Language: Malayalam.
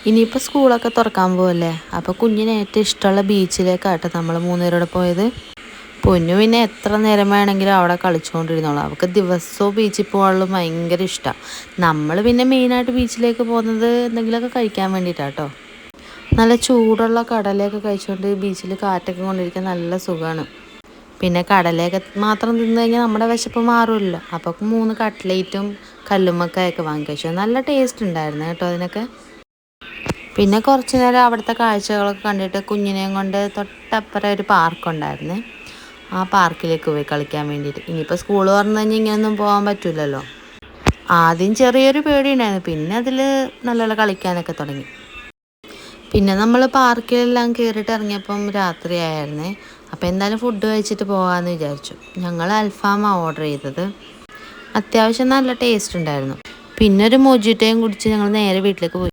ഇനിയിപ്പോൾ സ്കൂളൊക്കെ തുറക്കാൻ പോവല്ലേ. അപ്പോൾ കുഞ്ഞിന് ഏറ്റവും ഇഷ്ടമുള്ള ബീച്ചിലേക്കാട്ടോ നമ്മൾ മൂന്നുപേരോടെ പോയത്. പൊന്നു പിന്നെ എത്ര നേരം വേണമെങ്കിലും അവിടെ കളിച്ചുകൊണ്ടിരുന്നോളാം. അവൾക്ക് ദിവസവും ബീച്ചിൽ പോകാനുള്ള ഭയങ്കര ഇഷ്ടമാണ്. നമ്മൾ പിന്നെ മെയിനായിട്ട് ബീച്ചിലേക്ക് പോകുന്നത് എന്തെങ്കിലുമൊക്കെ കഴിക്കാൻ വേണ്ടിയിട്ടാട്ടോ. നല്ല ചൂടുള്ള കടലയൊക്കെ കഴിച്ചുകൊണ്ട് ബീച്ചിൽ കാറ്റൊക്കെ കൊണ്ടിരിക്കാൻ നല്ല സുഖമാണ്. പിന്നെ കടലയൊക്കെ മാത്രം തിന്നു കഴിഞ്ഞാൽ നമ്മുടെ വിശപ്പ് മാറുമല്ലോ. അപ്പോൾ 3 കട്ട്ലേറ്റും കല്ലുമ്മക്കായൊക്കെ വാങ്ങി കഴിച്ചു. നല്ല ടേസ്റ്റ് ഉണ്ടായിരുന്നു കേട്ടോ അതിനൊക്കെ. പിന്നെ കുറച്ച് നേരം അവിടുത്തെ കാഴ്ചകളൊക്കെ കണ്ടിട്ട് കുഞ്ഞിനെയും കൊണ്ട് തൊട്ടപ്പുറം ഒരു പാർക്കുണ്ടായിരുന്നു. ആ പാർക്കിലേക്ക് പോയി കളിക്കാൻ വേണ്ടിയിട്ട്. ഇനിയിപ്പോൾ സ്കൂൾ തുറന്നു കഴിഞ്ഞാൽ ഇങ്ങനെയൊന്നും പോകാൻ പറ്റില്ലല്ലോ. ആദ്യം ചെറിയൊരു പേടിയുണ്ടായിരുന്നു, പിന്നെ അതിൽ നല്ല കളിക്കാനൊക്കെ തുടങ്ങി. പിന്നെ നമ്മൾ പാർക്കിലെല്ലാം കയറിയിട്ട് ഇറങ്ങിയപ്പം രാത്രിയായിരുന്നേ. അപ്പോൾ എന്തായാലും ഫുഡ് കഴിച്ചിട്ട് പോകാമെന്ന് വിചാരിച്ചു. ഞങ്ങൾ അൽഫാമാണ് ഓർഡർ ചെയ്തത്. അത്യാവശ്യം നല്ല ടേസ്റ്റ് ഉണ്ടായിരുന്നു. പിന്നെ ഒരു മൊജിറ്റോയും കുടിച്ച് ഞങ്ങൾ നേരെ വീട്ടിലേക്ക് പോയി.